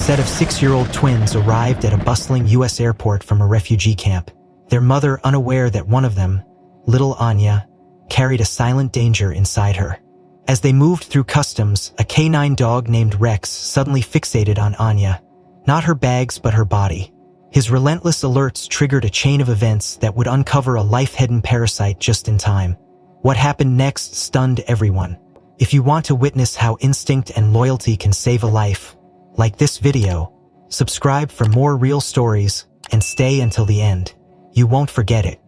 set of 6-year-old twins arrived at a bustling U.S. airport from a refugee camp, their mother unaware that one of them, little Anya, carried a silent danger inside her. As they moved through customs, a canine dog named Rex suddenly fixated on Anya, not her bags but her body. His relentless alerts triggered a chain of events that would uncover a life-hidden parasite just in time. What happened next stunned everyone. If you want to witness how instinct and loyalty can save a life, like this video, subscribe for more real stories and stay until the end. You won't forget it.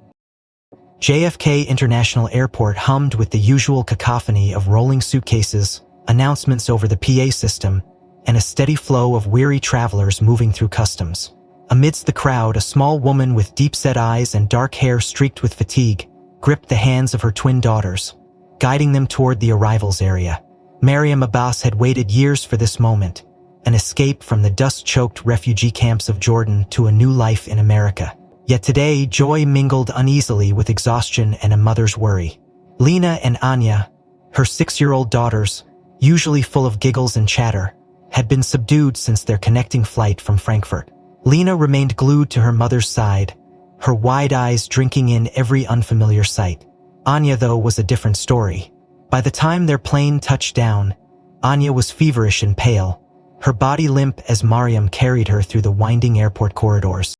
JFK International Airport hummed with the usual cacophony of rolling suitcases, announcements over the PA system, and a steady flow of weary travelers moving through customs. Amidst the crowd, a small woman with deep-set eyes and dark hair streaked with fatigue gripped the hands of her twin daughters, guiding them toward the arrivals area. Mariam Abbas had waited years for this moment, an escape from the dust-choked refugee camps of Jordan to a new life in America. Yet today, joy mingled uneasily with exhaustion and a mother's worry. Lena and Anya, her 6-year-old daughters, usually full of giggles and chatter, had been subdued since their connecting flight from Frankfurt. Lena remained glued to her mother's side, her wide eyes drinking in every unfamiliar sight. Anya, though, was a different story. By the time their plane touched down, Anya was feverish and pale, her body limp as Mariam carried her through the winding airport corridors.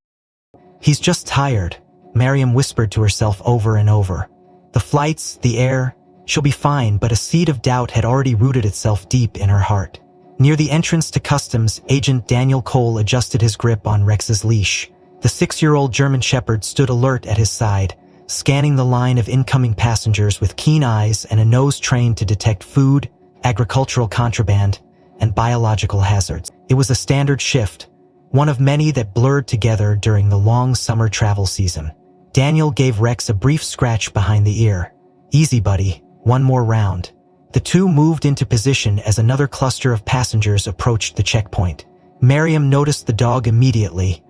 "He's just tired," Mariam whispered to herself over and over. The flights, the air, she'll be fine, but a seed of doubt had already rooted itself deep in her heart. Near the entrance to customs, Agent Daniel Cole adjusted his grip on Rex's leash. The 6-year-old German Shepherd stood alert at his side, scanning the line of incoming passengers with keen eyes and a nose trained to detect food, agricultural contraband, and biological hazards. It was a standard shift, one of many that blurred together during the long summer travel season. Daniel gave Rex a brief scratch behind the ear. "Easy, buddy, one more round." The two moved into position as another cluster of passengers approached the checkpoint. Mariam noticed the dog immediately.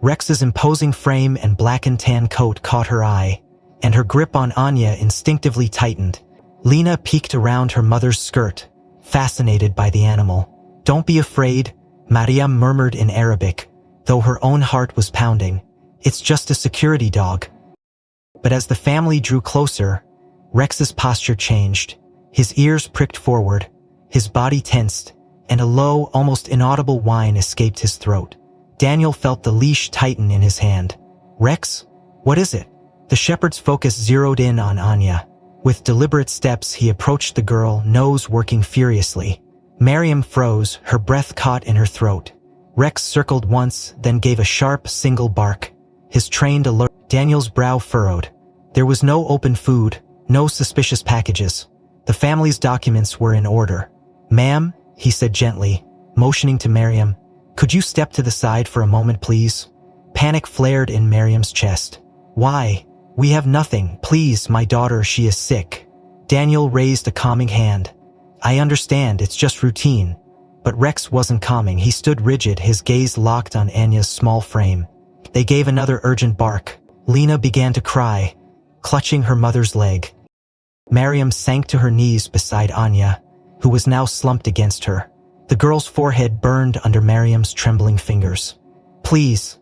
Rex's imposing frame and black and tan coat caught her eye, and her grip on Anya instinctively tightened. Lena peeked around her mother's skirt, fascinated by the animal. "Don't be afraid," Mariam murmured in Arabic, though her own heart was pounding. "It's just a security dog." But as the family drew closer, Rex's posture changed. His ears pricked forward, his body tensed, and a low, almost inaudible whine escaped his throat. Daniel felt the leash tighten in his hand. "Rex? What is it?" The shepherd's focus zeroed in on Anya. With deliberate steps, he approached the girl, nose working furiously. Mariam froze, her breath caught in her throat. Rex circled once, then gave a sharp, single bark. His trained alert. Daniel's brow furrowed. There was no open food, no suspicious packages. The family's documents were in order. "Ma'am," he said gently, motioning to Mariam, "could you step to the side for a moment, please?" Panic flared in Mariam's chest. "Why? We have nothing. Please, my daughter, she is sick." Daniel raised a calming hand. "I understand, it's just routine." But Rex wasn't calming. He stood rigid, his gaze locked on Anya's small frame. They gave another urgent bark. Lena began to cry, clutching her mother's leg. Mariam sank to her knees beside Anya, who was now slumped against her. The girl's forehead burned under Mariam's trembling fingers. "Please,"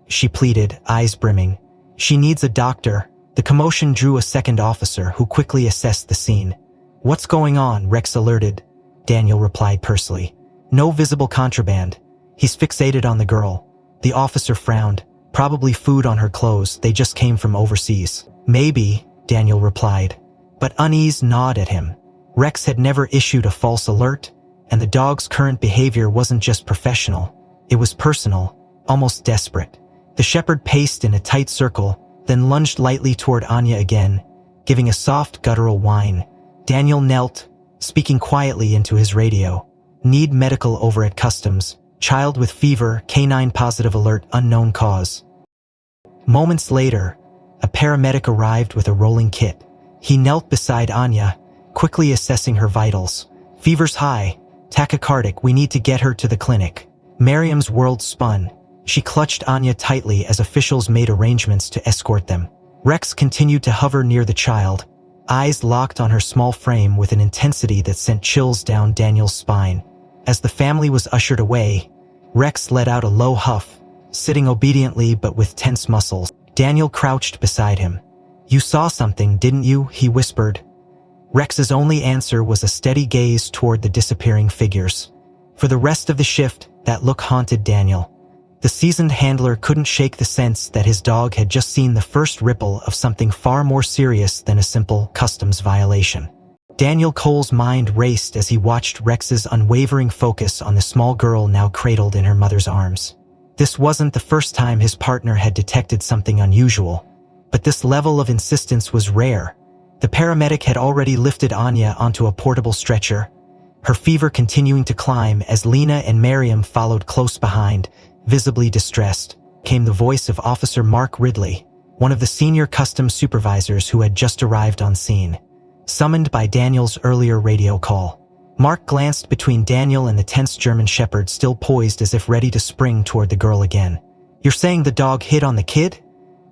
she pleaded, eyes brimming. "She needs a doctor." The commotion drew a second officer, who quickly assessed the scene. "What's going on?" Rex alerted. Daniel replied tersely. "No visible contraband." He's fixated on the girl. The officer frowned. "Probably food on her clothes. They just came from overseas." "Maybe," Daniel replied. But unease gnawed at him. Rex had never issued a false alert, and the dog's current behavior wasn't just professional. It was personal, almost desperate. The shepherd paced in a tight circle, then lunged lightly toward Anya again, giving a soft guttural whine. Daniel knelt, speaking quietly into his radio. "Need medical over at customs. Child with fever, canine positive alert, unknown cause." Moments later, a paramedic arrived with a rolling kit. He knelt beside Anya, quickly assessing her vitals. "Fever's high, tachycardic, we need to get her to the clinic." Mariam's world spun. She clutched Anya tightly as officials made arrangements to escort them. Rex continued to hover near the child, eyes locked on her small frame with an intensity that sent chills down Daniel's spine. As the family was ushered away, Rex let out a low huff, sitting obediently but with tense muscles. Daniel crouched beside him. "You saw something, didn't you?" he whispered. Rex's only answer was a steady gaze toward the disappearing figures. For the rest of the shift, that look haunted Daniel. The seasoned handler couldn't shake the sense that his dog had just seen the first ripple of something far more serious than a simple customs violation. Daniel Cole's mind raced as he watched Rex's unwavering focus on the small girl now cradled in her mother's arms. This wasn't the first time his partner had detected something unusual, but this level of insistence was rare. The paramedic had already lifted Anya onto a portable stretcher, her fever continuing to climb as Lena and Miriam followed close behind, visibly distressed. Came the voice of Officer Mark Ridley, one of the senior customs supervisors who had just arrived on scene. Summoned by Daniel's earlier radio call, Mark glanced between Daniel and the tense German shepherd still poised as if ready to spring toward the girl again. "You're saying the dog hit on the kid?"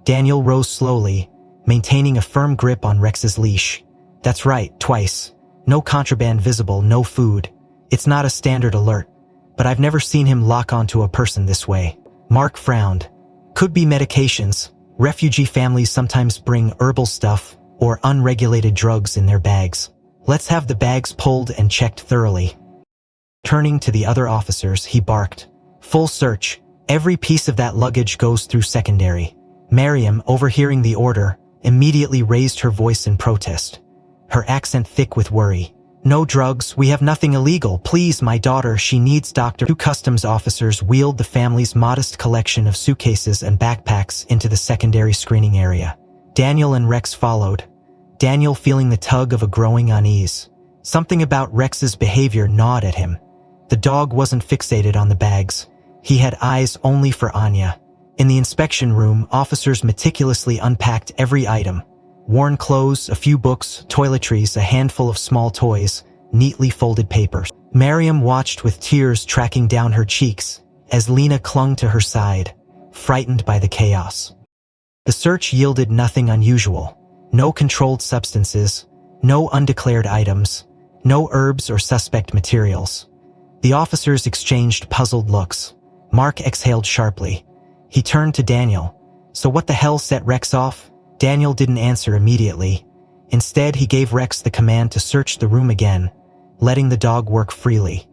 Daniel rose slowly, maintaining a firm grip on Rex's leash. "That's right, twice. No contraband visible, no food. It's not a standard alert, but I've never seen him lock onto a person this way." Mark frowned. "Could be medications. Refugee families sometimes bring herbal stuff or unregulated drugs in their bags. Let's have the bags pulled and checked thoroughly." Turning to the other officers, he barked, "Full search. Every piece of that luggage goes through secondary." Miriam, overhearing the order, immediately raised her voice in protest, her accent thick with worry. "No drugs, we have nothing illegal. Please, my daughter, she needs doctor." Two customs officers wheeled the family's modest collection of suitcases and backpacks into the secondary screening area. Daniel and Rex followed, Daniel feeling the tug of a growing unease. Something about Rex's behavior gnawed at him. The dog wasn't fixated on the bags. He had eyes only for Anya. In the inspection room, officers meticulously unpacked every item. Worn clothes, a few books, toiletries, a handful of small toys, neatly folded papers. Miriam watched with tears tracking down her cheeks as Lena clung to her side, frightened by the chaos. The search yielded nothing unusual. No controlled substances, no undeclared items, no herbs or suspect materials. The officers exchanged puzzled looks. Mark exhaled sharply. He turned to Daniel. "So what the hell set Rex off?" Daniel didn't answer immediately. Instead, he gave Rex the command to search the room again, letting the dog work freely.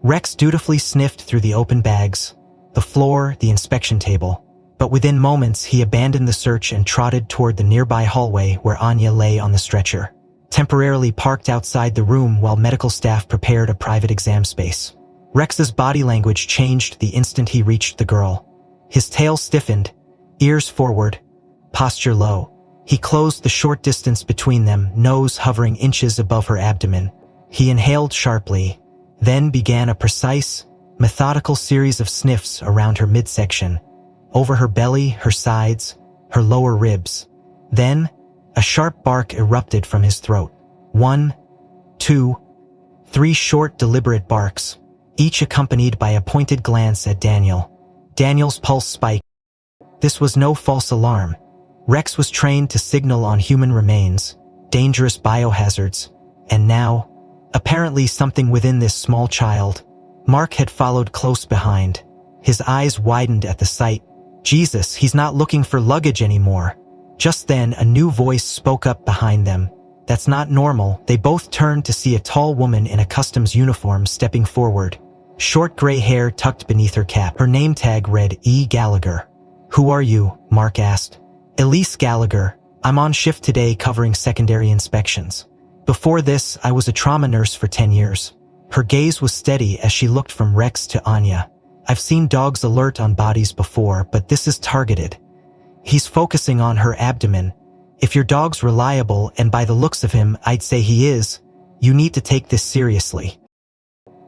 Rex dutifully sniffed through the open bags, the floor, the inspection table. But within moments, he abandoned the search and trotted toward the nearby hallway where Anya lay on the stretcher, temporarily parked outside the room while medical staff prepared a private exam space. Rex's body language changed the instant he reached the girl. His tail stiffened, ears forward, posture low. He closed the short distance between them, nose hovering inches above her abdomen. He inhaled sharply, then began a precise, methodical series of sniffs around her midsection, over her belly, her sides, her lower ribs. Then, a sharp bark erupted from his throat. 1, 2, 3 short, deliberate barks, each accompanied by a pointed glance at Daniel. Daniel's pulse spiked. This was no false alarm. Rex was trained to signal on human remains, dangerous biohazards, and now, apparently something within this small child. Mark had followed close behind. His eyes widened at the sight. Jesus, he's not looking for luggage anymore. Just then, a new voice spoke up behind them. That's not normal. They both turned to see a tall woman in a customs uniform stepping forward. Short gray hair tucked beneath her cap. Her name tag read E. Gallagher. "Who are you?" Mark asked. "Elise Gallagher. I'm on shift today covering secondary inspections. Before this, I was a trauma nurse for 10 years. Her gaze was steady as she looked from Rex to Anya. "I've seen dogs alert on bodies before, but this is targeted. He's focusing on her abdomen. If your dog's reliable, and by the looks of him, I'd say he is, you need to take this seriously.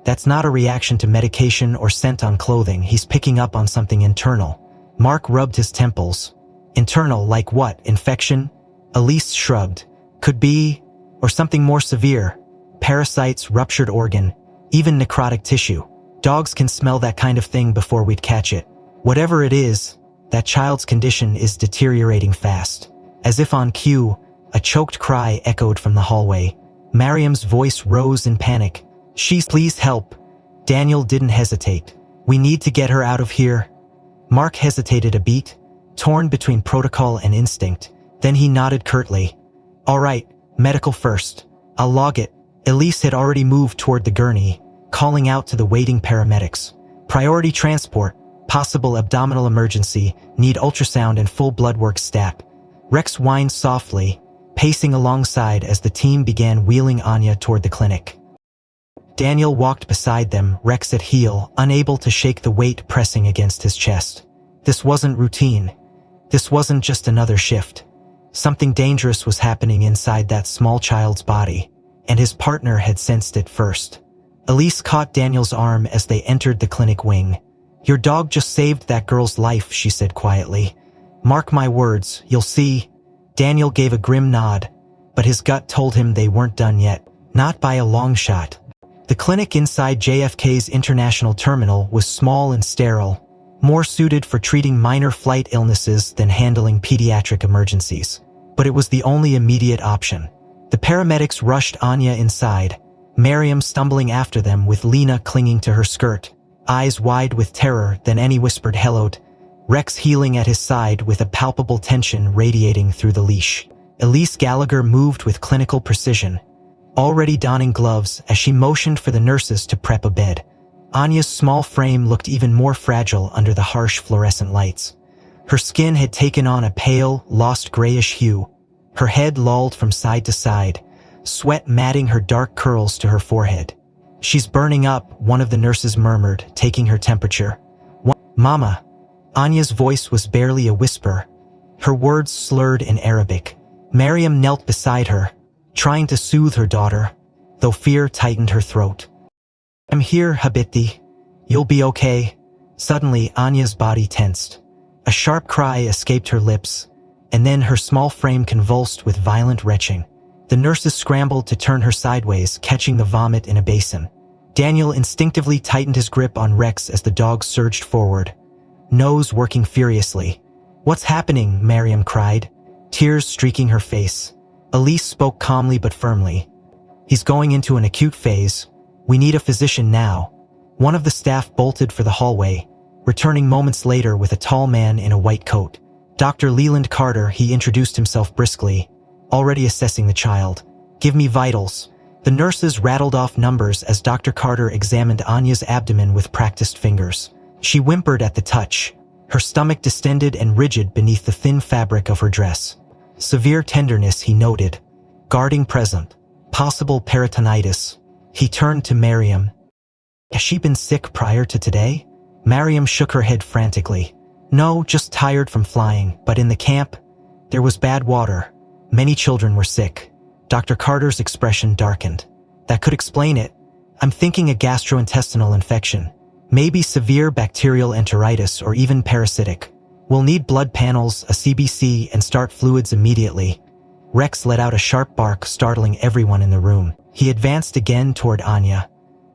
That's not a reaction to medication or scent on clothing. He's picking up on something internal." Mark rubbed his temples. "Internal, like what? Infection?" Elise shrugged. "Could be, or something more severe. Parasites, ruptured organ, even necrotic tissue. Dogs can smell that kind of thing before we'd catch it. Whatever it is, that child's condition is deteriorating fast." As if on cue, a choked cry echoed from the hallway. Miriam's voice rose in panic. "Please help." Daniel didn't hesitate. We need to get her out of here. Mark hesitated a beat, torn between protocol and instinct. Then he nodded curtly. All right, medical first. I'll log it. Elise had already moved toward the gurney, calling out to the waiting paramedics. Priority transport. Possible abdominal emergency. Need ultrasound and full blood work stat. Rex whined softly, pacing alongside as the team began wheeling Anya toward the clinic. Daniel walked beside them, Rex at heel, unable to shake the weight pressing against his chest. This wasn't routine. This wasn't just another shift. Something dangerous was happening inside that small child's body, and his partner had sensed it first. Elise caught Daniel's arm as they entered the clinic wing. Your dog just saved that girl's life, she said quietly. Mark my words, you'll see. Daniel gave a grim nod, but his gut told him they weren't done yet. Not by a long shot. The clinic inside JFK's International Terminal was small and sterile, more suited for treating minor flight illnesses than handling pediatric emergencies. But it was the only immediate option. The paramedics rushed Anya inside, Miriam stumbling after them with Lena clinging to her skirt, eyes wide with terror. Then Annie whispered hello, Rex heeling at his side with a palpable tension radiating through the leash. Elise Gallagher moved with clinical precision, already donning gloves as she motioned for the nurses to prep a bed. Anya's small frame looked even more fragile under the harsh fluorescent lights. Her skin had taken on a pale, lost grayish hue. Her head lolled from side to side, sweat matting her dark curls to her forehead. She's burning up, one of the nurses murmured, taking her temperature. Mama. Anya's voice was barely a whisper, her words slurred in Arabic. Miriam knelt beside her, trying to soothe her daughter, though fear tightened her throat. I'm here, Habiti. You'll be okay. Suddenly, Anya's body tensed. A sharp cry escaped her lips, and then her small frame convulsed with violent retching. The nurses scrambled to turn her sideways, catching the vomit in a basin. Daniel instinctively tightened his grip on Rex as the dog surged forward, nose working furiously. What's happening? Miriam cried, tears streaking her face. Elise spoke calmly but firmly. He's going into an acute phase. We need a physician now. One of the staff bolted for the hallway, returning moments later with a tall man in a white coat. Dr. Leland Carter, he introduced himself briskly, already assessing the child. Give me vitals. The nurses rattled off numbers as Dr. Carter examined Anya's abdomen with practiced fingers. She whimpered at the touch, her stomach distended and rigid beneath the thin fabric of her dress. Severe tenderness, he noted. Guarding present. Possible peritonitis. He turned to Miriam. Has she been sick prior to today? Miriam shook her head frantically. No, just tired from flying, but in the camp, there was bad water. Many children were sick. Dr. Carter's expression darkened. That could explain it. I'm thinking a gastrointestinal infection. Maybe severe bacterial enteritis or even parasitic. We'll need blood panels, a CBC, and start fluids immediately. Rex let out a sharp bark, startling everyone in the room. He advanced again toward Anya,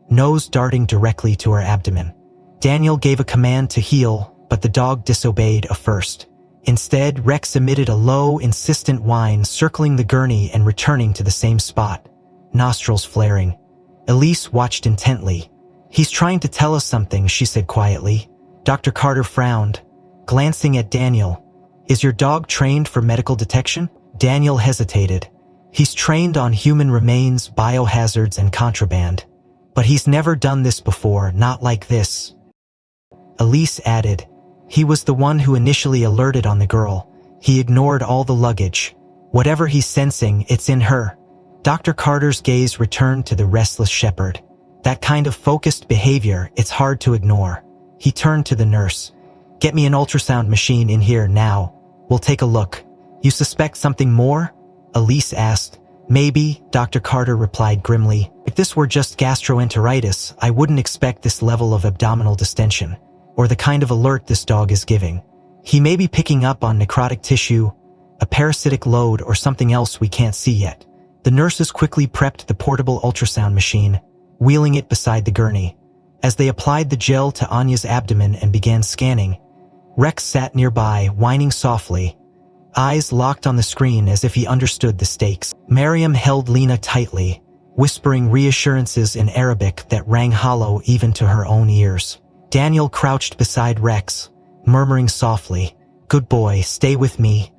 nose darting directly to her abdomen. Daniel gave a command to heel, but the dog disobeyed first. Instead, Rex emitted a low, insistent whine, circling the gurney and returning to the same spot, nostrils flaring. Elise watched intently. He's trying to tell us something, she said quietly. Dr. Carter frowned, glancing at Daniel. Is your dog trained for medical detection? Daniel hesitated. He's trained on human remains, biohazards, and contraband. But he's never done this before, not like this. Elise added, he was the one who initially alerted on the girl. He ignored all the luggage. Whatever he's sensing, it's in her. Dr. Carter's gaze returned to the restless shepherd. That kind of focused behavior, it's hard to ignore. He turned to the nurse. Get me an ultrasound machine in here now. We'll take a look. You suspect something more? Elise asked. Maybe, Dr. Carter replied grimly. If this were just gastroenteritis, I wouldn't expect this level of abdominal distension, or the kind of alert this dog is giving. He may be picking up on necrotic tissue, a parasitic load, or something else we can't see yet. The nurses quickly prepped the portable ultrasound machine, wheeling it beside the gurney. As they applied the gel to Anya's abdomen and began scanning, Rex sat nearby, whining softly, eyes locked on the screen as if he understood the stakes. Miriam held Lena tightly, whispering reassurances in Arabic that rang hollow even to her own ears. Daniel crouched beside Rex, murmuring softly, "Good boy, stay with me."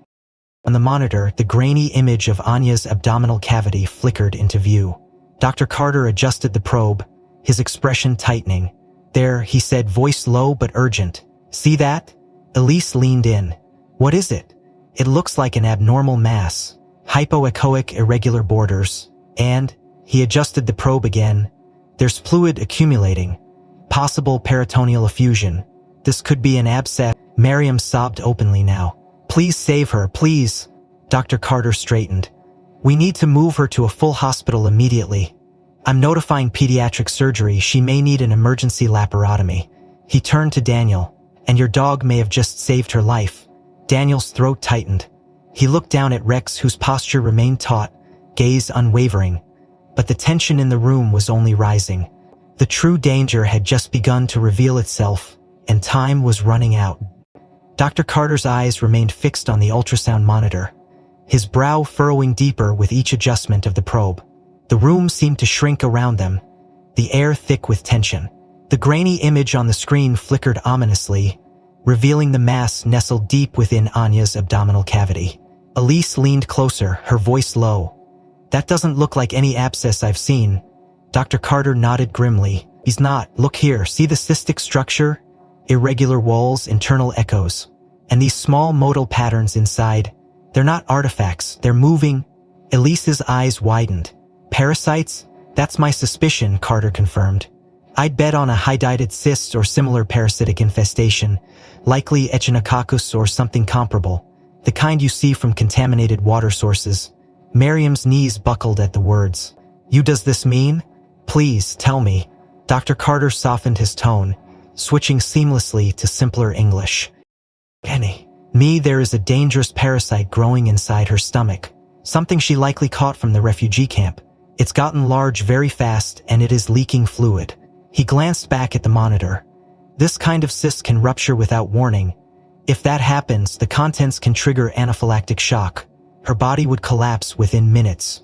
On the monitor, the grainy image of Anya's abdominal cavity flickered into view. Dr. Carter adjusted the probe, his expression tightening. "There," he said, voice low but urgent. "See that?" Elise leaned in. "What is it?" "It looks like an abnormal mass. Hypoechoic irregular borders. And," he adjusted the probe again, "there's fluid accumulating. Possible peritoneal effusion. This could be an abscess." Miriam sobbed openly now. "Please save her, please." Dr. Carter straightened. "We need to move her to a full hospital immediately. I'm notifying pediatric surgery. She may need an emergency laparotomy." He turned to Daniel. "And your dog may have just saved her life." Daniel's throat tightened. He looked down at Rex, whose posture remained taut, gaze unwavering. But the tension in the room was only rising. The true danger had just begun to reveal itself, and time was running out. Dr. Carter's eyes remained fixed on the ultrasound monitor, his brow furrowing deeper with each adjustment of the probe. The room seemed to shrink around them, the air thick with tension. The grainy image on the screen flickered ominously, revealing the mass nestled deep within Anya's abdominal cavity. Elise leaned closer, her voice low. "That doesn't look like any abscess I've seen." Dr. Carter nodded grimly. "He's not. Look here, see the cystic structure? Irregular walls, internal echoes. And these small modal patterns inside. They're not artifacts, they're moving." Elise's eyes widened. "Parasites? That's my suspicion," Carter confirmed. "I'd bet on a hydatid cyst or similar parasitic infestation, likely Echinococcus or something comparable, the kind you see from contaminated water sources." Miriam's knees buckled at the words. "You, does this mean? Please, tell me." Dr. Carter softened his tone, switching seamlessly to simpler English. "Penny, there is a dangerous parasite growing inside her stomach, something she likely caught from the refugee camp. It's gotten large very fast and it is leaking fluid." He glanced back at the monitor. "This kind of cyst can rupture without warning. If that happens, the contents can trigger anaphylactic shock. Her body would collapse within minutes."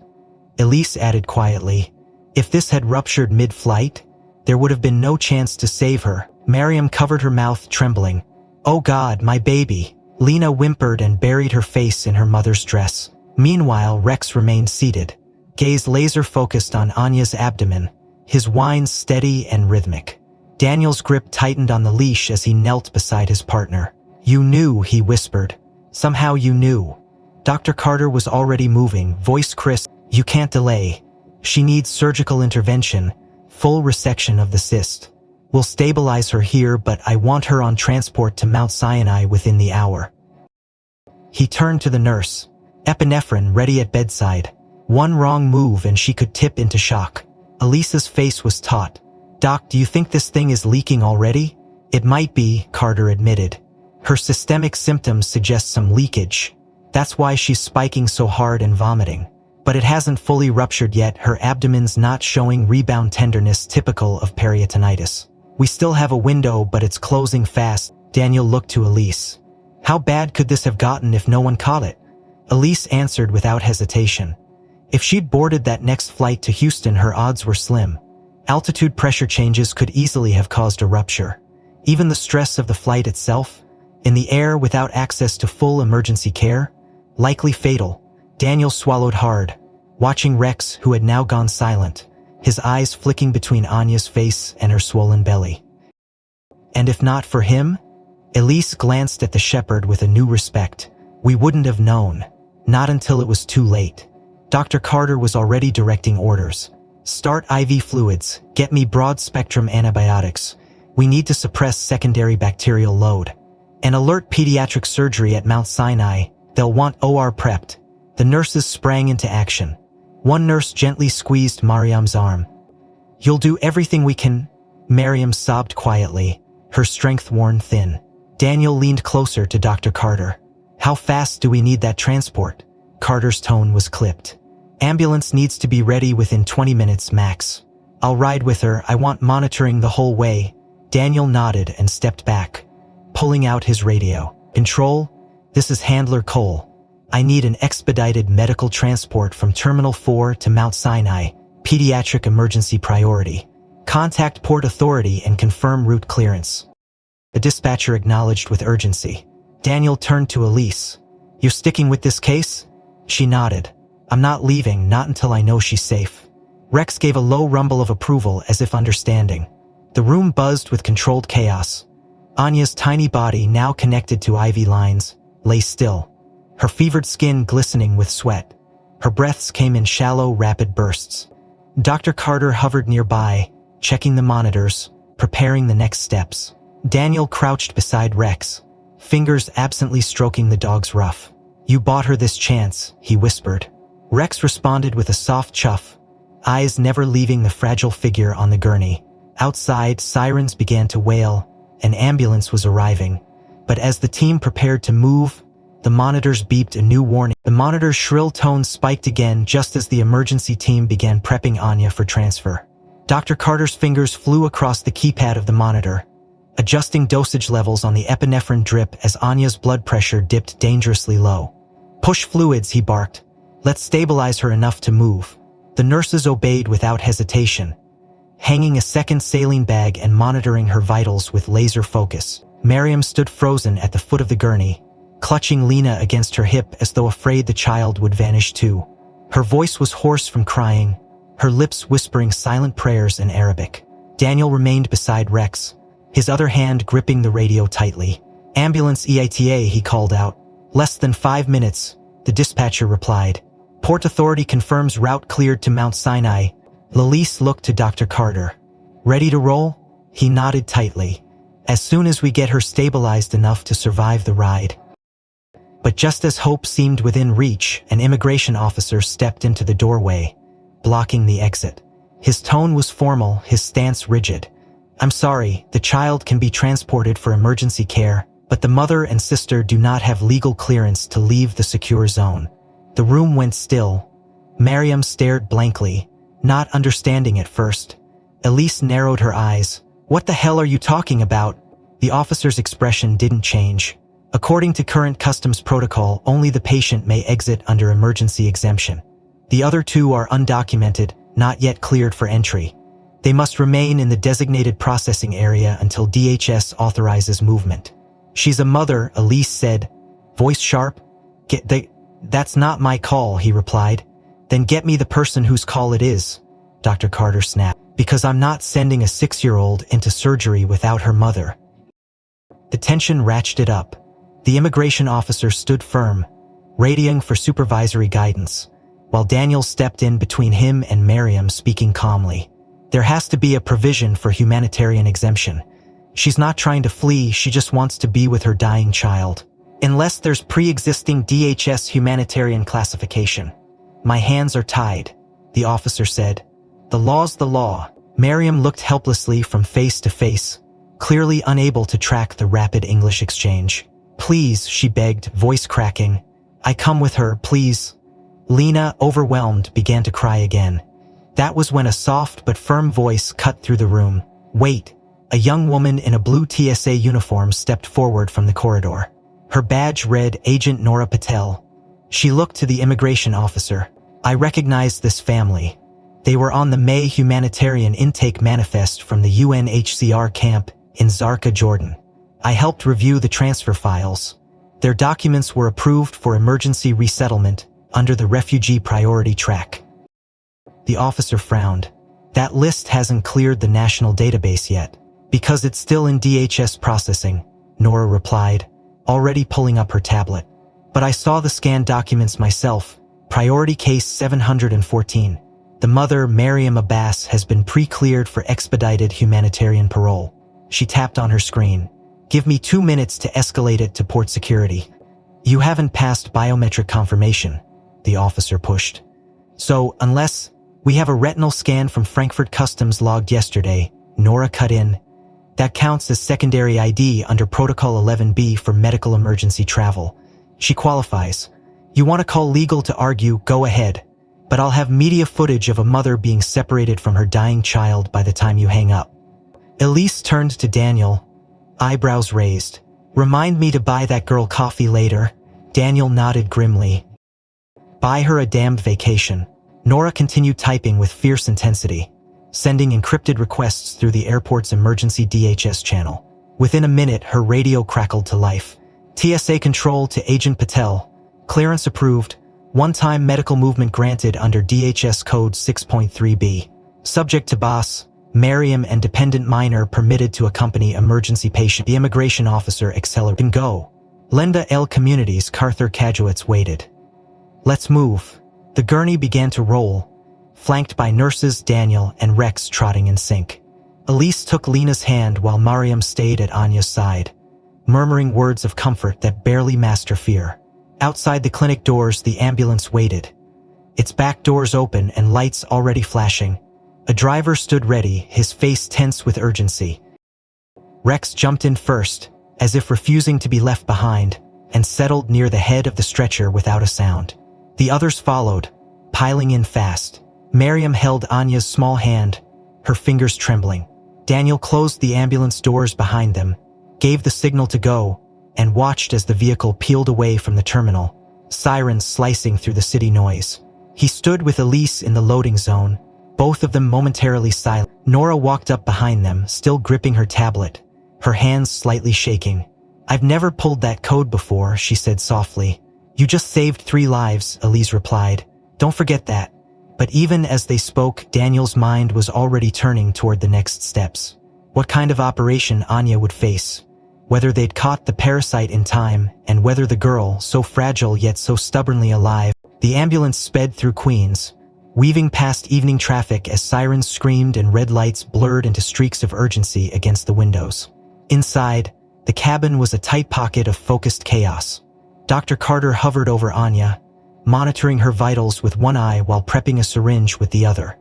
Elise added quietly, "If this had ruptured mid-flight, there would have been no chance to save her." Miriam covered her mouth, trembling. "Oh God, my baby." Lena whimpered and buried her face in her mother's dress. Meanwhile, Rex remained seated, gaze laser-focused on Anya's abdomen, his whines steady and rhythmic. Daniel's grip tightened on the leash as he knelt beside his partner. "You knew," he whispered. "Somehow you knew." Dr. Carter was already moving, voice crisp. "You can't delay. She needs surgical intervention, full resection of the cyst. We'll stabilize her here, but I want her on transport to Mount Sinai within the hour." He turned to the nurse. "Epinephrine ready at bedside. One wrong move and she could tip into shock." Elisa's face was taut. "Doc, do you think this thing is leaking already?" "It might be," Carter admitted. "Her systemic symptoms suggest some leakage. That's why she's spiking so hard and vomiting. But it hasn't fully ruptured yet. Her abdomen's not showing rebound tenderness typical of peritonitis. We still have a window, but it's closing fast." Daniel looked to Elise. "How bad could this have gotten if no one caught it?" Elise answered without hesitation. "If she'd boarded that next flight to Houston, her odds were slim. Altitude pressure changes could easily have caused a rupture. Even the stress of the flight itself, in the air without access to full emergency care, likely fatal." Daniel swallowed hard, watching Rex, who had now gone silent, his eyes flicking between Anya's face and her swollen belly. "And if not for him?" Elise glanced at the shepherd with a new respect. "We wouldn't have known. Not until it was too late." Dr. Carter was already directing orders. "Start IV fluids, get me broad-spectrum antibiotics. We need to suppress secondary bacterial load. And alert pediatric surgery at Mount Sinai. They'll want OR prepped." The nurses sprang into action. One nurse gently squeezed Mariam's arm. "You'll do everything we can." Miriam sobbed quietly, her strength worn thin. Daniel leaned closer to Dr. Carter. "How fast do we need that transport?" Carter's tone was clipped. "Ambulance needs to be ready within 20 minutes max. I'll ride with her. I want monitoring the whole way." Daniel nodded and stepped back, pulling out his radio. "Control, this is Handler Cole. I need an expedited medical transport from Terminal 4 to Mount Sinai, pediatric emergency priority." Contact Port Authority and confirm route clearance. The dispatcher acknowledged with urgency. Daniel turned to Elise. You sticking with this case? She nodded. I'm not leaving, not until I know she's safe. Rex gave a low rumble of approval as if understanding. The room buzzed with controlled chaos. Anya's tiny body, now connected to IV lines, lay still, her fevered skin glistening with sweat. Her breaths came in shallow, rapid bursts. Dr. Carter hovered nearby, checking the monitors, preparing the next steps. Daniel crouched beside Rex, fingers absently stroking the dog's ruff. You bought her this chance, he whispered. Rex responded with a soft chuff, eyes never leaving the fragile figure on the gurney. Outside, sirens began to wail. An ambulance was arriving. But as the team prepared to move, the monitors beeped a new warning. The monitor's shrill tones spiked again just as the emergency team began prepping Anya for transfer. Dr. Carter's fingers flew across the keypad of the monitor, adjusting dosage levels on the epinephrine drip as Anya's blood pressure dipped dangerously low. Push fluids, he barked. Let's stabilize her enough to move. The nurses obeyed without hesitation, hanging a second saline bag and monitoring her vitals with laser focus. Miriam stood frozen at the foot of the gurney, clutching Lena against her hip as though afraid the child would vanish too. Her voice was hoarse from crying, her lips whispering silent prayers in Arabic. Daniel remained beside Rex, his other hand gripping the radio tightly. Ambulance EITA, he called out. Less than 5 minutes, the dispatcher replied. Port Authority confirms route cleared to Mount Sinai. Lalise looked to Dr. Carter. Ready to roll? He nodded tightly. As soon as we get her stabilized enough to survive the ride. But just as hope seemed within reach, an immigration officer stepped into the doorway, blocking the exit. His tone was formal, his stance rigid. I'm sorry, the child can be transported for emergency care, but the mother and sister do not have legal clearance to leave the secure zone. The room went still. Miriam stared blankly, not understanding at first. Elise narrowed her eyes. What the hell are you talking about? The officer's expression didn't change. According to current customs protocol, only the patient may exit under emergency exemption. The other two are undocumented, not yet cleared for entry. They must remain in the designated processing area until DHS authorizes movement. She's a mother, Elise said, voice sharp. That's not my call, he replied. Then get me the person whose call it is, Dr. Carter snapped. Because I'm not sending a 6-year-old into surgery without her mother. The tension ratcheted up. The immigration officer stood firm, radioing for supervisory guidance, while Daniel stepped in between him and Miriam, speaking calmly. There has to be a provision for humanitarian exemption. She's not trying to flee, she just wants to be with her dying child. Unless there's pre-existing DHS humanitarian classification. My hands are tied, the officer said. The law's the law. Miriam looked helplessly from face to face, clearly unable to track the rapid English exchange. Please, she begged, voice cracking. I come with her, please. Lena, overwhelmed, began to cry again. That was when a soft but firm voice cut through the room. Wait. A young woman in a blue TSA uniform stepped forward from the corridor. Her badge read Agent Nora Patel. She looked to the immigration officer. I recognized this family. They were on the May humanitarian intake manifest from the UNHCR camp in Zarqa, Jordan. I helped review the transfer files. Their documents were approved for emergency resettlement under the refugee priority track. The officer frowned. That list hasn't cleared the national database yet. Because it's still in DHS processing, Nora replied, already pulling up her tablet. But I saw the scanned documents myself. Priority case 714. The mother, Miriam Abbas, has been pre-cleared for expedited humanitarian parole. She tapped on her screen. Give me 2 minutes to escalate it to port security. You haven't passed biometric confirmation, the officer pushed. So, unless we have a retinal scan from Frankfurt Customs logged yesterday, Nora cut in. That counts as secondary ID under Protocol 11B for medical emergency travel. She qualifies. You want to call legal to argue, go ahead. But I'll have media footage of a mother being separated from her dying child by the time you hang up. Elise turned to Daniel, eyebrows raised. Remind me to buy that girl coffee later. Daniel nodded grimly. Buy her a damned vacation. Nora continued typing with fierce intensity. sending encrypted requests through the airport's emergency DHS channel. Within a minute, her radio crackled to life. TSA control to Agent Patel. Clearance approved. One-time medical movement granted under DHS Code 6.3b. Subject to boss, Miriam, and dependent minor permitted to accompany emergency patient. The immigration officer accelerated. And go. Lenda L Communities Carther Cajuits waited. Let's move. The gurney began to roll, flanked by nurses Daniel and Rex trotting in sync. Elise took Lena's hand while Mariam stayed at Anya's side, murmuring words of comfort that barely masked her fear. Outside the clinic doors, the ambulance waited, its back doors open and lights already flashing. A driver stood ready, his face tense with urgency. Rex jumped in first, as if refusing to be left behind, and settled near the head of the stretcher without a sound. The others followed, piling in fast. Miriam held Anya's small hand, her fingers trembling. Daniel closed the ambulance doors behind them, gave the signal to go, and watched as the vehicle peeled away from the terminal, sirens slicing through the city noise. He stood with Elise in the loading zone, both of them momentarily silent. Nora walked up behind them, still gripping her tablet, her hands slightly shaking. "I've never pulled that code before," she said softly. "You just saved 3 lives, Elise replied. "Don't forget that." But even as they spoke, Daniel's mind was already turning toward the next steps. What kind of operation Anya would face, whether they'd caught the parasite in time, and whether the girl, so fragile yet so stubbornly alive. The ambulance sped through Queens, weaving past evening traffic as sirens screamed and red lights blurred into streaks of urgency against the windows. Inside, the cabin was a tight pocket of focused chaos. Dr. Carter hovered over Anya, monitoring her vitals with one eye while prepping a syringe with the other.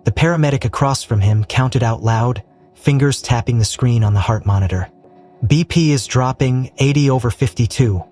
The paramedic across from him counted out loud, fingers tapping the screen on the heart monitor. "BP is dropping, 80/52.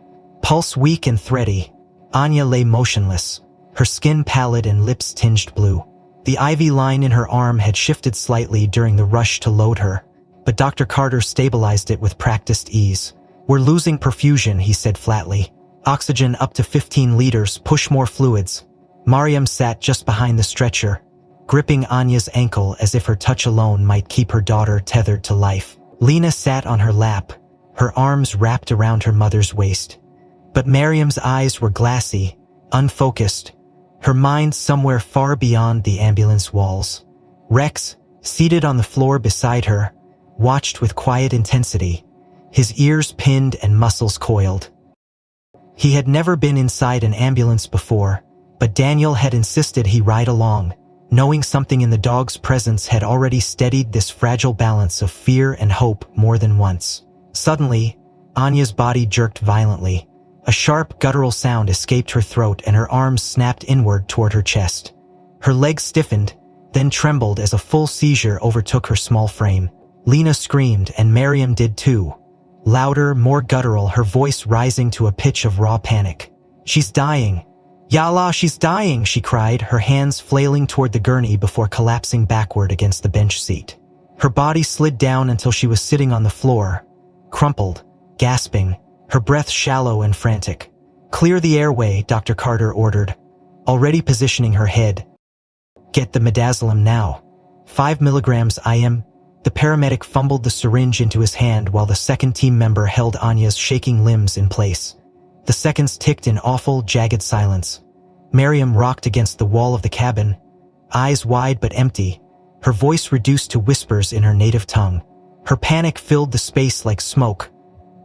Pulse weak and thready." Anya lay motionless, her skin pallid and lips tinged blue. The IV line in her arm had shifted slightly during the rush to load her, but Dr. Carter stabilized it with practiced ease. "We're losing perfusion," he said flatly. "Oxygen up to 15 liters, push more fluids." Mariam sat just behind the stretcher, gripping Anya's ankle as if her touch alone might keep her daughter tethered to life. Lena sat on her lap, her arms wrapped around her mother's waist. But Mariam's eyes were glassy, unfocused, her mind somewhere far beyond the ambulance walls. Rex, seated on the floor beside her, watched with quiet intensity, his ears pinned and muscles coiled. He had never been inside an ambulance before, but Daniel had insisted he ride along, knowing something in the dog's presence had already steadied this fragile balance of fear and hope more than once. Suddenly, Anya's body jerked violently. A sharp, guttural sound escaped her throat and her arms snapped inward toward her chest. Her legs stiffened, then trembled as a full seizure overtook her small frame. Lena screamed, and Miriam did too. Louder, more guttural, her voice rising to a pitch of raw panic. "She's dying. Ya Allah, she's dying," she cried, her hands flailing toward the gurney before collapsing backward against the bench seat. Her body slid down until she was sitting on the floor, crumpled, gasping, her breath shallow and frantic. "Clear the airway," Dr. Carter ordered, already positioning her head. "Get the midazolam now. 5 milligrams IM." The paramedic fumbled the syringe into his hand while the second team member held Anya's shaking limbs in place. The seconds ticked in awful, jagged silence. Miriam rocked against the wall of the cabin, eyes wide but empty, her voice reduced to whispers in her native tongue. Her panic filled the space like smoke,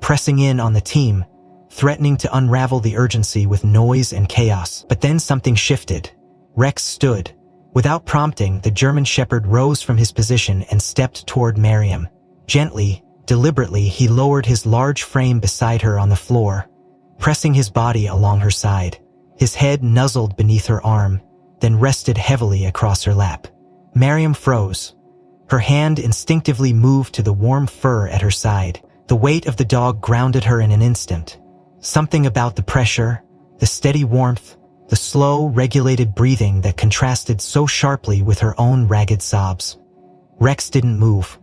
pressing in on the team, threatening to unravel the urgency with noise and chaos. But then something shifted. Rex stood. Without prompting, the German Shepherd rose from his position and stepped toward Miriam. Gently, deliberately, he lowered his large frame beside her on the floor, pressing his body along her side. His head nuzzled beneath her arm, then rested heavily across her lap. Miriam froze. Her hand instinctively moved to the warm fur at her side. The weight of the dog grounded her in an instant. Something about the pressure, the steady warmth, the slow, regulated breathing that contrasted so sharply with her own ragged sobs. Rex didn't move.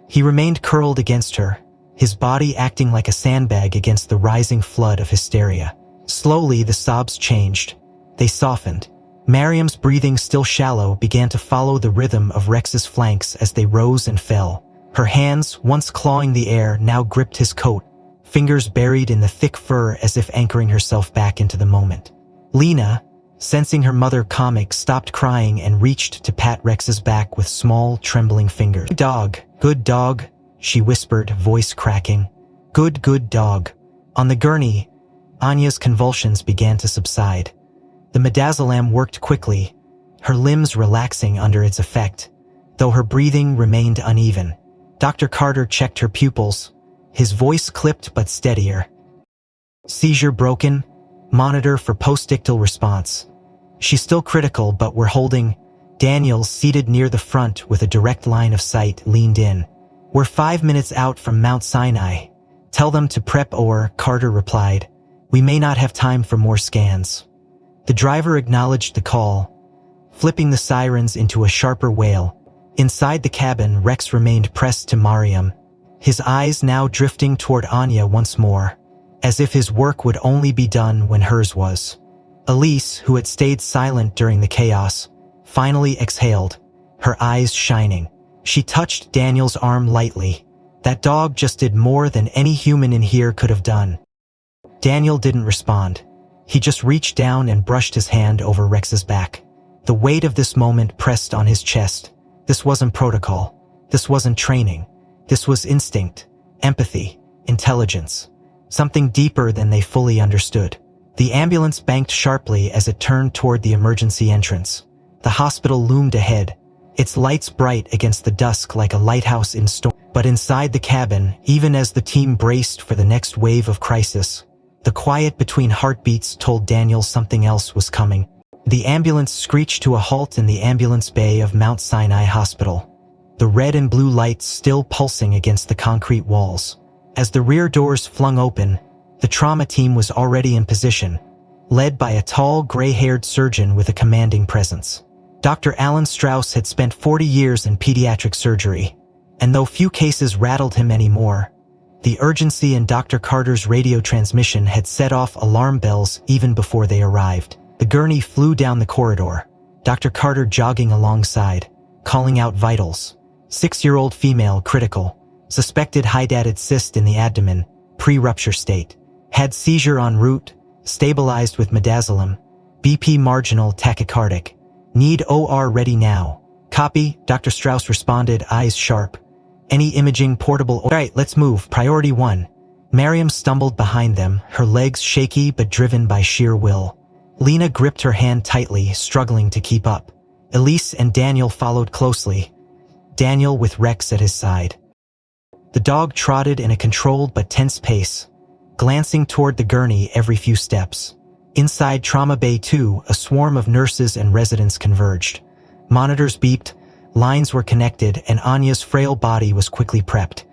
He remained curled against her, his body acting like a sandbag against the rising flood of hysteria. Slowly, the sobs changed. They softened. Miriam's breathing, still shallow, began to follow the rhythm of Rex's flanks as they rose and fell. Her hands, once clawing the air, now gripped his coat, fingers buried in the thick fur as if anchoring herself back into the moment. Lena, sensing her mother comic, stopped crying and reached to pat Rex's back with small, trembling fingers. Good dog, she whispered, voice cracking. Good dog. On the gurney, Anya's convulsions began to subside. The midazolam worked quickly, her limbs relaxing under its effect, though her breathing remained uneven. Dr. Carter checked her pupils, his voice clipped but steadier. Seizure broken. Monitor for postictal response. She's still critical, but we're holding. Daniel, seated near the front with a direct line of sight, leaned in. We're 5 minutes out from Mount Sinai. Tell them to prep or, Carter replied. We may not have time for more scans. The driver acknowledged the call, flipping the sirens into a sharper wail. Inside the cabin, Rex remained pressed to Miriam, his eyes now drifting toward Anya once more, as if his work would only be done when hers was. Elise, who had stayed silent during the chaos, finally exhaled, her eyes shining. She touched Daniel's arm lightly. That dog just did more than any human in here could have done. Daniel didn't respond. He just reached down and brushed his hand over Rex's back. The weight of this moment pressed on his chest. This wasn't protocol. This wasn't training. This was instinct, empathy, intelligence. Something deeper than they fully understood. The ambulance banked sharply as it turned toward the emergency entrance. The hospital loomed ahead, its lights bright against the dusk like a lighthouse in storm. But inside the cabin, even as the team braced for the next wave of crisis, the quiet between heartbeats told Daniel something else was coming. The ambulance screeched to a halt in the ambulance bay of Mount Sinai Hospital, the red and blue lights still pulsing against the concrete walls. As the rear doors flung open, the trauma team was already in position, led by a tall, gray-haired surgeon with a commanding presence. Dr. Alan Strauss had spent 40 years in pediatric surgery, and though few cases rattled him anymore, the urgency in Dr. Carter's radio transmission had set off alarm bells even before they arrived. The gurney flew down the corridor, Dr. Carter jogging alongside, calling out vitals. 6-year-old female, critical. Suspected hydatid cyst in the abdomen, pre-rupture state. Had seizure en route, stabilized with midazolam. BP marginal, tachycardic. Need OR ready now. Copy, Dr. Strauss responded, eyes sharp. Any imaging portable? Alright, let's move. Priority 1. Miriam stumbled behind them, her legs shaky but driven by sheer will. Lena gripped her hand tightly, struggling to keep up. Elise and Daniel followed closely, Daniel with Rex at his side. The dog trotted in a controlled but tense pace, glancing toward the gurney every few steps. Inside Trauma Bay 2, a swarm of nurses and residents converged. Monitors beeped, lines were connected, and Anya's frail body was quickly prepped.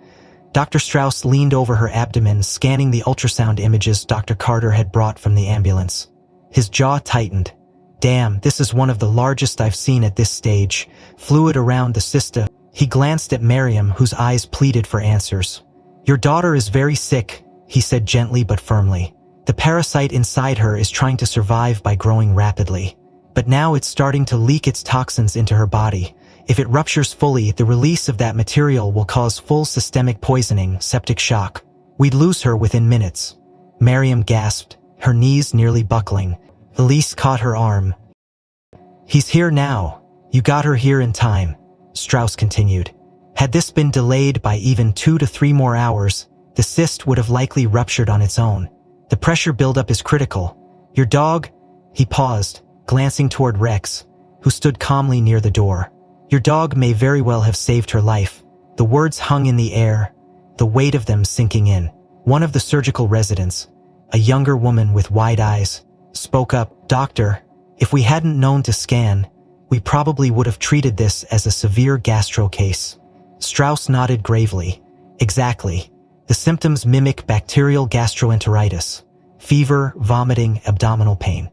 Dr. Strauss leaned over her abdomen, scanning the ultrasound images Dr. Carter had brought from the ambulance. His jaw tightened. Damn, this is one of the largest I've seen at this stage. Fluid around the cysta. He glanced at Miriam, whose eyes pleaded for answers. Your daughter is very sick, he said gently but firmly. The parasite inside her is trying to survive by growing rapidly. But now it's starting to leak its toxins into her body. If it ruptures fully, the release of that material will cause full systemic poisoning, septic shock. We'd lose her within minutes. Miriam gasped, her knees nearly buckling. Elise caught her arm. He's here now. You got her here in time, Strauss continued. Had this been delayed by even 2 to 3 more hours, the cyst would have likely ruptured on its own. The pressure buildup is critical. Your dog? He paused, glancing toward Rex, who stood calmly near the door. Your dog may very well have saved her life. The words hung in the air, the weight of them sinking in. One of the surgical residents, a younger woman with wide eyes, spoke up. Doctor, if we hadn't known to scan, we probably would have treated this as a severe gastro case. Strauss nodded gravely. Exactly. The symptoms mimic bacterial gastroenteritis. Fever, vomiting, abdominal pain.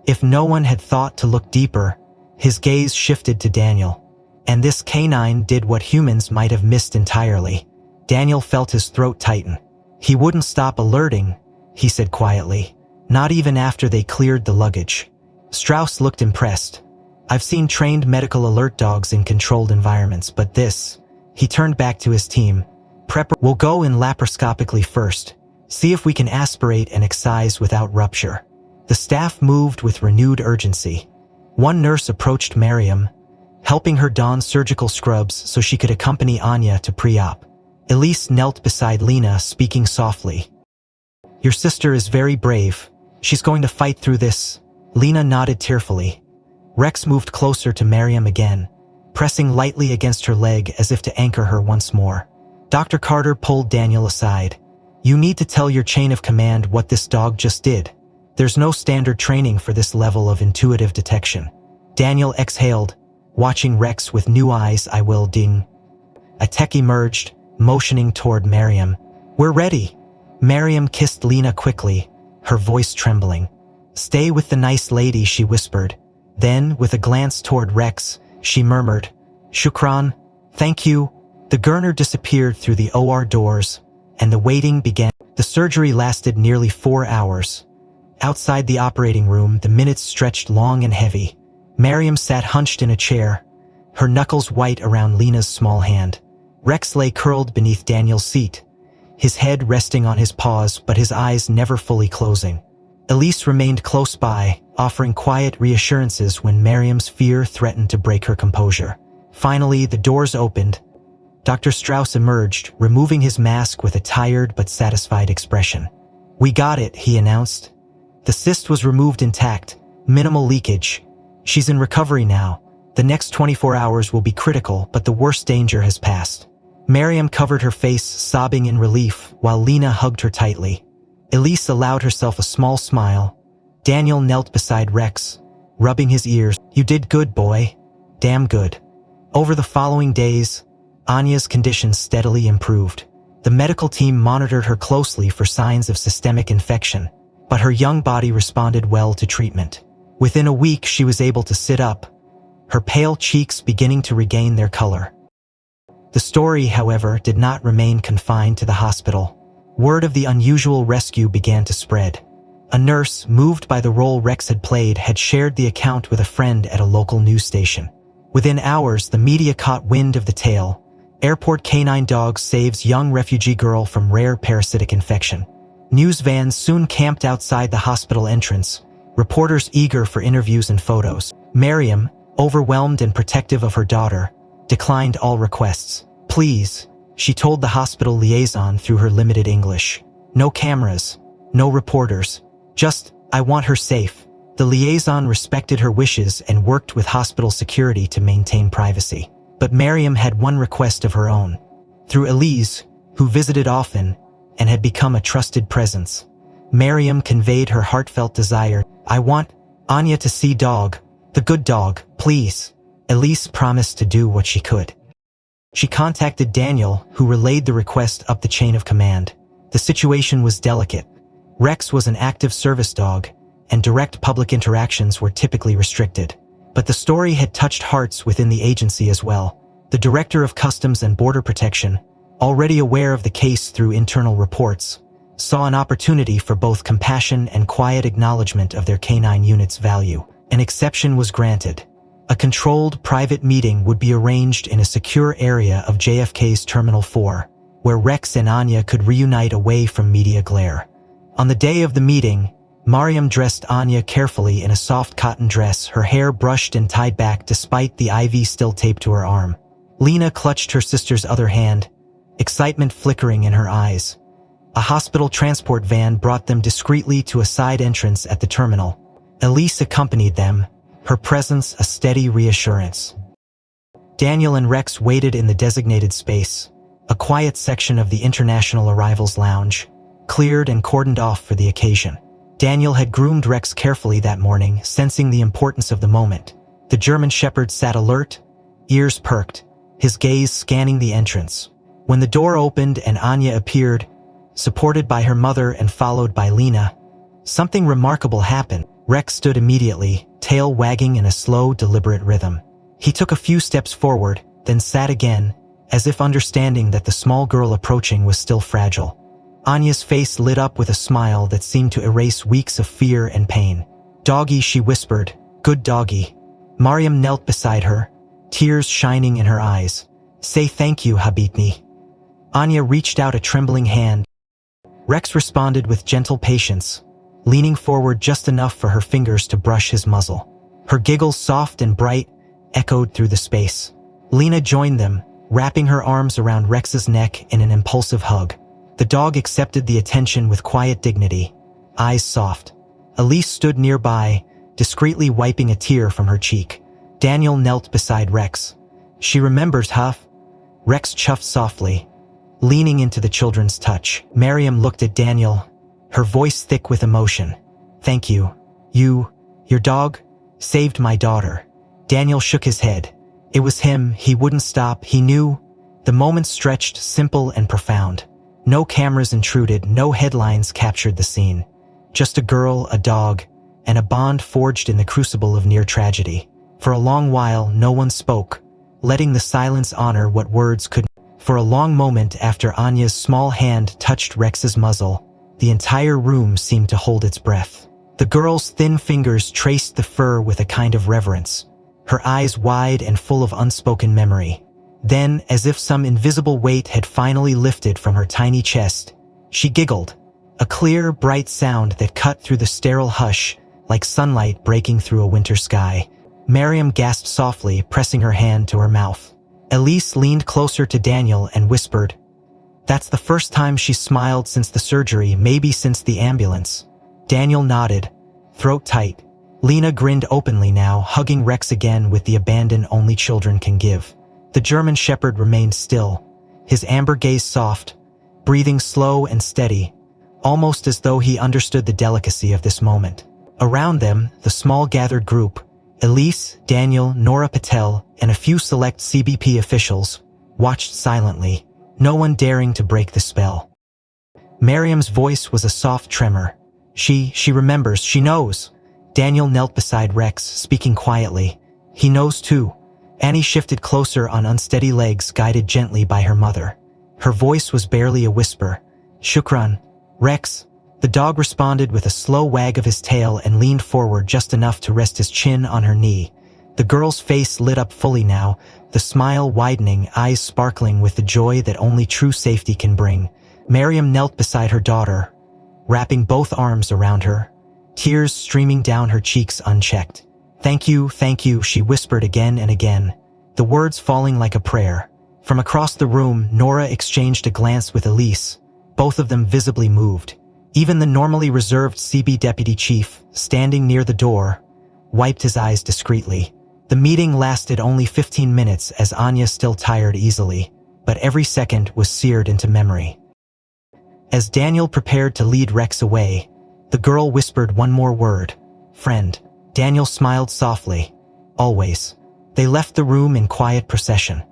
If no one had thought to look deeper, his gaze shifted to Daniel. And this canine did what humans might have missed entirely. Daniel felt his throat tighten. He wouldn't stop alerting, he said quietly. Not even after they cleared the luggage. Strauss looked impressed. I've seen trained medical alert dogs in controlled environments, but this... He turned back to his team. Prepper, we'll go in laparoscopically first. See if we can aspirate and excise without rupture. The staff moved with renewed urgency. One nurse approached Miriam, helping her don surgical scrubs so she could accompany Anya to pre-op. Elise knelt beside Lena, speaking softly. Your sister is very brave. She's going to fight through this. Lena nodded tearfully. Rex moved closer to Miriam again, pressing lightly against her leg as if to anchor her once more. Dr. Carter pulled Daniel aside. You need to tell your chain of command what this dog just did. There's no standard training for this level of intuitive detection. Daniel exhaled, watching Rex with new eyes. I will, ding. A tech emerged, motioning toward Miriam. We're ready. Miriam kissed Lena quickly, her voice trembling. Stay with the nice lady, she whispered. Then, with a glance toward Rex, she murmured, Shukran, thank you. The gurner disappeared through the OR doors, and the waiting began. The surgery lasted nearly 4 hours. Outside the operating room, the minutes stretched long and heavy. Miriam sat hunched in a chair, her knuckles white around Lena's small hand. Rex lay curled beneath Daniel's seat, his head resting on his paws but his eyes never fully closing. Elise remained close by, offering quiet reassurances when Miriam's fear threatened to break her composure. Finally, the doors opened. Dr. Strauss emerged, removing his mask with a tired but satisfied expression. We got it, he announced. The cyst was removed intact, minimal leakage. She's in recovery now. The next 24 hours will be critical, but the worst danger has passed. Miriam covered her face, sobbing in relief, while Lena hugged her tightly. Elise allowed herself a small smile. Daniel knelt beside Rex, rubbing his ears. You did good, boy. Damn good. Over the following days, Anya's condition steadily improved. The medical team monitored her closely for signs of systemic infection, but her young body responded well to treatment. Within a week, she was able to sit up, her pale cheeks beginning to regain their color. The story, however, did not remain confined to the hospital. Word of the unusual rescue began to spread. A nurse, moved by the role Rex had played, had shared the account with a friend at a local news station. Within hours, the media caught wind of the tale. Airport canine dog saves young refugee girl from rare parasitic infection. News vans soon camped outside the hospital entrance, reporters eager for interviews and photos. Miriam, overwhelmed and protective of her daughter, declined all requests. Please, she told the hospital liaison through her limited English. No cameras, no reporters. Just, I want her safe. The liaison respected her wishes and worked with hospital security to maintain privacy. But Miriam had one request of her own. Through Elise, who visited often and had become a trusted presence, Miriam conveyed her heartfelt desire. I want Anya to see dog, the good dog, please. Elise promised to do what she could. She contacted Daniel, who relayed the request up the chain of command. The situation was delicate. Rex was an active service dog, and direct public interactions were typically restricted. But the story had touched hearts within the agency as well. The Director of Customs and Border Protection, already aware of the case through internal reports, saw an opportunity for both compassion and quiet acknowledgement of their canine unit's value. An exception was granted. A controlled private meeting would be arranged in a secure area of JFK's Terminal 4, where Rex and Anya could reunite away from media glare. On the day of the meeting, Miriam dressed Anya carefully in a soft cotton dress, her hair brushed and tied back despite the IV still taped to her arm. Lena clutched her sister's other hand, excitement flickering in her eyes. A hospital transport van brought them discreetly to a side entrance at the terminal. Elise accompanied them, her presence a steady reassurance. Daniel and Rex waited in the designated space, a quiet section of the International Arrivals Lounge, cleared and cordoned off for the occasion. Daniel had groomed Rex carefully that morning, sensing the importance of the moment. The German Shepherd sat alert, ears perked, his gaze scanning the entrance. When the door opened and Anya appeared, supported by her mother and followed by Lena, something remarkable happened. Rex stood immediately, tail wagging in a slow, deliberate rhythm. He took a few steps forward, then sat again, as if understanding that the small girl approaching was still fragile. Anya's face lit up with a smile that seemed to erase weeks of fear and pain. Doggy, she whispered, Good doggy. Mariam knelt beside her, tears shining in her eyes. Say thank you, Habibni. Anya reached out a trembling hand. Rex responded with gentle patience, leaning forward just enough for her fingers to brush his muzzle. Her giggles, soft and bright, echoed through the space. Lena joined them, wrapping her arms around Rex's neck in an impulsive hug. The dog accepted the attention with quiet dignity, eyes soft. Elise stood nearby, discreetly wiping a tear from her cheek. Daniel knelt beside Rex. She remembers, Huff. Rex chuffed softly, leaning into the children's touch. Mariam looked at Daniel, her voice thick with emotion. Thank you. Your dog, saved my daughter. Daniel shook his head. It was him, he wouldn't stop, he knew. The moment stretched, simple and profound. No cameras intruded, no headlines captured the scene. Just a girl, a dog, and a bond forged in the crucible of near tragedy. For a long while, no one spoke, letting the silence honor what words couldn't. For a long moment after Anya's small hand touched Rex's muzzle, the entire room seemed to hold its breath. The girl's thin fingers traced the fur with a kind of reverence, her eyes wide and full of unspoken memory. Then, as if some invisible weight had finally lifted from her tiny chest, she giggled, a clear, bright sound that cut through the sterile hush like sunlight breaking through a winter sky. Mariam gasped softly, pressing her hand to her mouth. Elise leaned closer to Daniel and whispered, "That's the first time she's smiled since the surgery, maybe since the ambulance." Daniel nodded, throat tight. Lena grinned openly now, hugging Rex again with the abandon only children can give. The German shepherd remained still, his amber gaze soft, breathing slow and steady, almost as though he understood the delicacy of this moment. Around them, the small gathered group, Elise, Daniel, Nora Patel, and a few select CBP officials, watched silently, no one daring to break the spell. Mariam's voice was a soft tremor. She remembers, she knows. Daniel knelt beside Rex, speaking quietly. He knows too. Annie shifted closer on unsteady legs, guided gently by her mother. Her voice was barely a whisper. Shukran. Rex. The dog responded with a slow wag of his tail and leaned forward just enough to rest his chin on her knee. The girl's face lit up fully now, the smile widening, eyes sparkling with the joy that only true safety can bring. Mariam knelt beside her daughter, wrapping both arms around her, tears streaming down her cheeks unchecked. Thank you, she whispered again and again, the words falling like a prayer. From across the room, Nora exchanged a glance with Elise, both of them visibly moved. Even the normally reserved CB deputy chief, standing near the door, wiped his eyes discreetly. The meeting lasted only 15 minutes as Anya still tired easily, but every second was seared into memory. As Daniel prepared to lead Rex away, the girl whispered one more word, friend. Daniel smiled softly. Always. They left the room in quiet procession.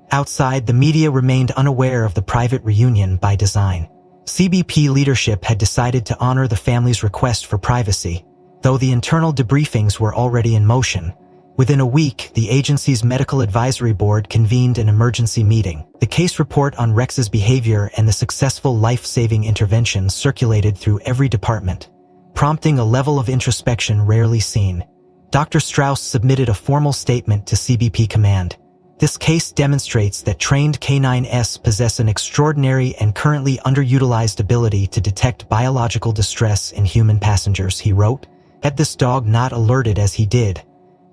Outside, the media remained unaware of the private reunion by design. CBP leadership had decided to honor the family's request for privacy, though the internal debriefings were already in motion. Within a week, the agency's medical advisory board convened an emergency meeting. The case report on Rex's behavior and the successful life-saving interventions circulated through every department, prompting a level of introspection rarely seen. Dr. Strauss submitted a formal statement to CBP command. This case demonstrates that trained K9s possess an extraordinary and currently underutilized ability to detect biological distress in human passengers, he wrote. Had this dog not alerted as he did,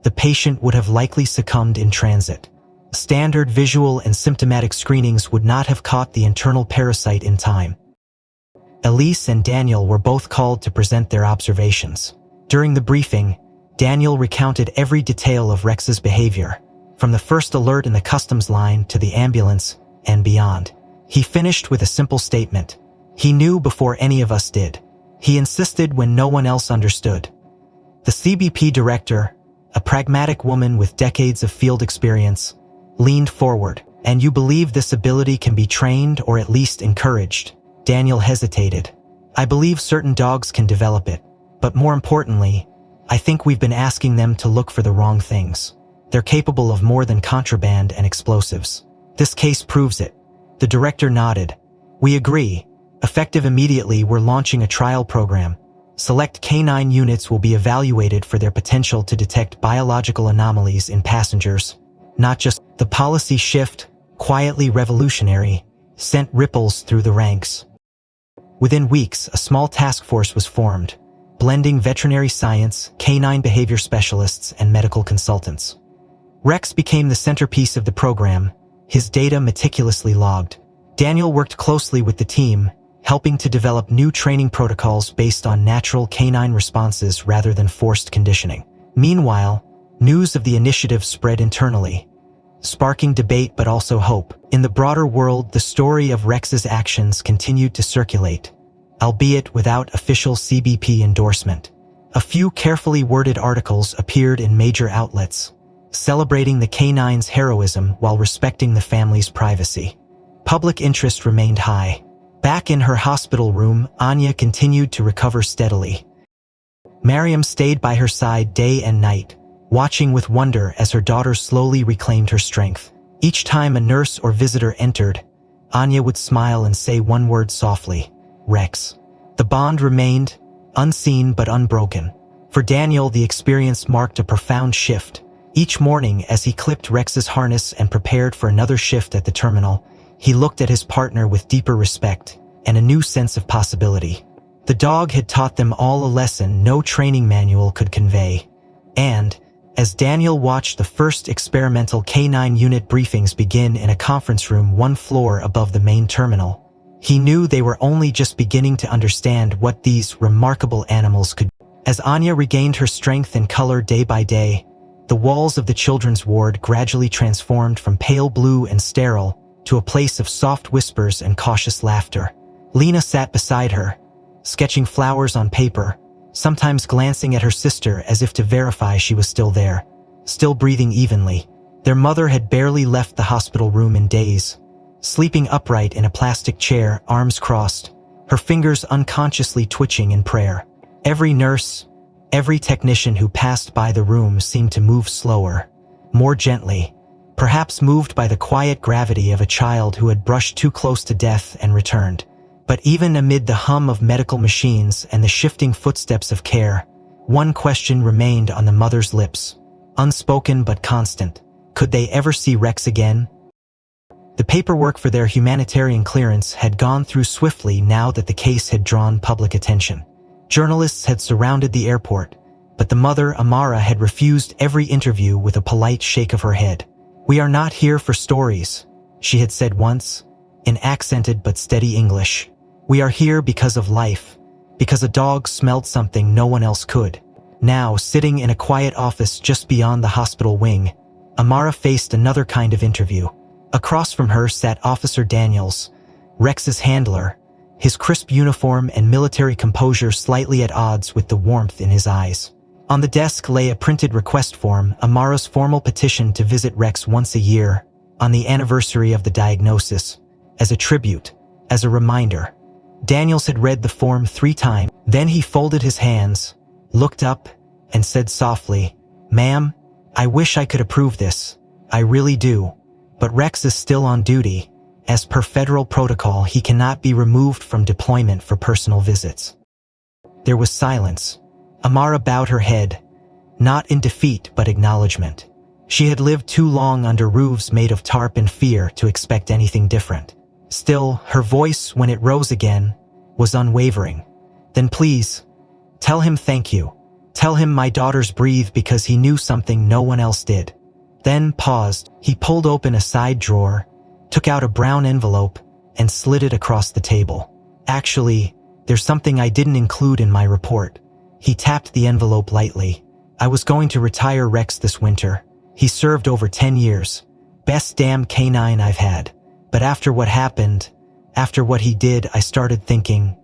the patient would have likely succumbed in transit. Standard visual and symptomatic screenings would not have caught the internal parasite in time. Elise and Daniel were both called to present their observations. During the briefing, Daniel recounted every detail of Rex's behavior, from the first alert in the customs line to the ambulance and beyond. He finished with a simple statement. He knew before any of us did. He insisted when no one else understood. The CBP director, a pragmatic woman with decades of field experience, leaned forward. And you believe this ability can be trained or at least encouraged? Daniel hesitated. I believe certain dogs can develop it, but more importantly, I think we've been asking them to look for the wrong things. They're capable of more than contraband and explosives. This case proves it. The director nodded. We agree. Effective immediately, we're launching a trial program. Select canine units will be evaluated for their potential to detect biological anomalies in passengers. Not just the policy shift, quietly revolutionary, sent ripples through the ranks. Within weeks, a small task force was formed, blending veterinary science, canine behavior specialists, and medical consultants. Rex became the centerpiece of the program, his data meticulously logged. Daniel worked closely with the team, helping to develop new training protocols based on natural canine responses rather than forced conditioning. Meanwhile, news of the initiative spread internally, sparking debate but also hope. In the broader world, the story of Rex's actions continued to circulate, albeit without official CBP endorsement. A few carefully worded articles appeared in major outlets, celebrating the canine's heroism while respecting the family's privacy. Public interest remained high. Back in her hospital room, Anya continued to recover steadily. Mariam stayed by her side day and night, watching with wonder as her daughter slowly reclaimed her strength. Each time a nurse or visitor entered, Anya would smile and say one word softly, "Rex." The bond remained, unseen but unbroken. For Daniel, the experience marked a profound shift. Each morning, as he clipped Rex's harness and prepared for another shift at the terminal, he looked at his partner with deeper respect and a new sense of possibility. The dog had taught them all a lesson no training manual could convey. And, as Daniel watched the first experimental canine unit briefings begin in a conference room 1 floor above the main terminal, he knew they were only just beginning to understand what these remarkable animals could do. As Anya regained her strength and color day by day, the walls of the children's ward gradually transformed from pale blue and sterile to a place of soft whispers and cautious laughter. Lena sat beside her, sketching flowers on paper, sometimes glancing at her sister as if to verify she was still there, still breathing evenly. Their mother had barely left the hospital room in days, sleeping upright in a plastic chair, arms crossed, her fingers unconsciously twitching in prayer. Every nurse, every technician who passed by the room seemed to move slower, more gently, perhaps moved by the quiet gravity of a child who had brushed too close to death and returned. But even amid the hum of medical machines and the shifting footsteps of care, one question remained on the mother's lips, unspoken but constant. Could they ever see Rex again? The paperwork for their humanitarian clearance had gone through swiftly now that the case had drawn public attention. Journalists had surrounded the airport, but the mother, Amara, had refused every interview with a polite shake of her head. "We are not here for stories," she had said once, in accented but steady English. "We are here because of life, because a dog smelled something no one else could." Now, sitting in a quiet office just beyond the hospital wing, Amara faced another kind of interview. Across from her sat Officer Daniels, Rex's handler, his crisp uniform and military composure slightly at odds with the warmth in his eyes. On the desk lay a printed request form, Amara's formal petition to visit Rex once a year, on the anniversary of the diagnosis, as a tribute, as a reminder. Daniels had read the form 3 times. Then he folded his hands, looked up, and said softly, "Ma'am, I wish I could approve this. I really do. But Rex is still on duty. As per federal protocol, he cannot be removed from deployment for personal visits." There was silence. Amara bowed her head, not in defeat but acknowledgement. She had lived too long under roofs made of tarp and fear to expect anything different. Still, her voice, when it rose again, was unwavering. "Then please, tell him thank you. Tell him my daughters breathe because he knew something no one else did." Then paused. He pulled open a side drawer, took out a brown envelope, and slid it across the table. "Actually, there's something I didn't include in my report." He tapped the envelope lightly. "I was going to retire Rex this winter. He served over 10 years. Best damn canine I've had. But after what happened, after what he did, I started thinking."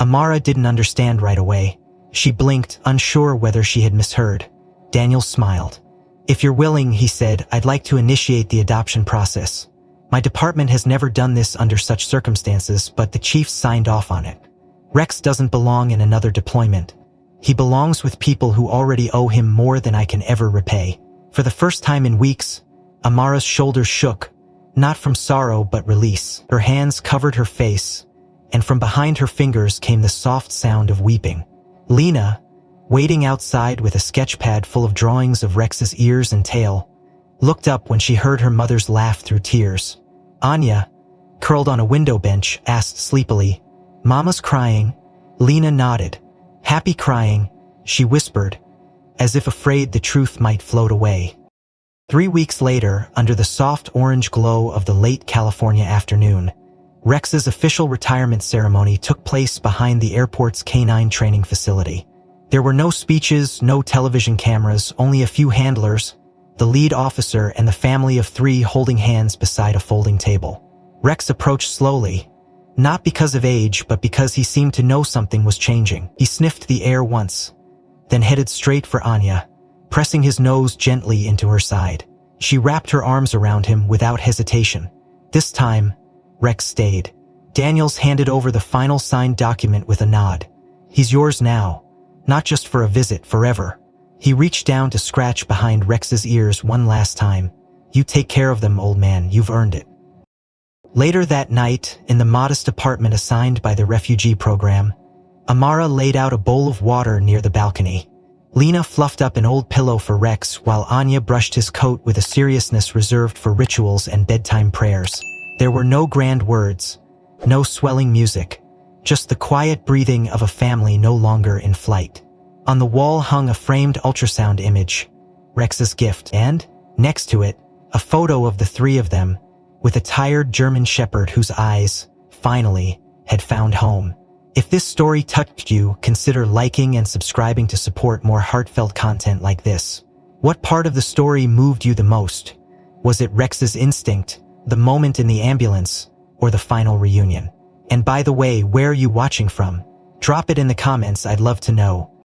Amara didn't understand right away. She blinked, unsure whether she had misheard. Daniel smiled. "If you're willing," he said, "I'd like to initiate the adoption process. My department has never done this under such circumstances, but the chiefs signed off on it. Rex doesn't belong in another deployment. He belongs with people who already owe him more than I can ever repay." For the first time in weeks, Amara's shoulders shook, not from sorrow but release. Her hands covered her face, and from behind her fingers came the soft sound of weeping. Lena, waiting outside with a sketchpad full of drawings of Rex's ears and tail, looked up when she heard her mother's laugh through tears. Anya, curled on a window bench, asked sleepily, "Mama's crying?" Lena nodded. "Happy crying," she whispered, as if afraid the truth might float away. 3 weeks later, under the soft orange glow of the late California afternoon, Rex's official retirement ceremony took place behind the airport's canine training facility. There were no speeches, no television cameras, only a few handlers, the lead officer, and the family of 3 holding hands beside a folding table. Rex approached slowly, not because of age, but because he seemed to know something was changing. He sniffed the air once, then headed straight for Anya, pressing his nose gently into her side. She wrapped her arms around him without hesitation. This time, Rex stayed. Daniels handed over the final signed document with a nod. "He's yours now, not just for a visit, forever." He reached down to scratch behind Rex's ears one last time. "You take care of them, old man, you've earned it." Later that night, in the modest apartment assigned by the refugee program, Amara laid out a bowl of water near the balcony. Lena fluffed up an old pillow for Rex while Anya brushed his coat with a seriousness reserved for rituals and bedtime prayers. There were no grand words, no swelling music, just the quiet breathing of a family no longer in flight. On the wall hung a framed ultrasound image, Rex's gift, and, next to it, a photo of the 3 of them, with a tired German shepherd whose eyes, finally, had found home. If this story touched you, consider liking and subscribing to support more heartfelt content like this. What part of the story moved you the most? Was it Rex's instinct, the moment in the ambulance, or the final reunion? And by the way, where are you watching from? Drop it in the comments, I'd love to know.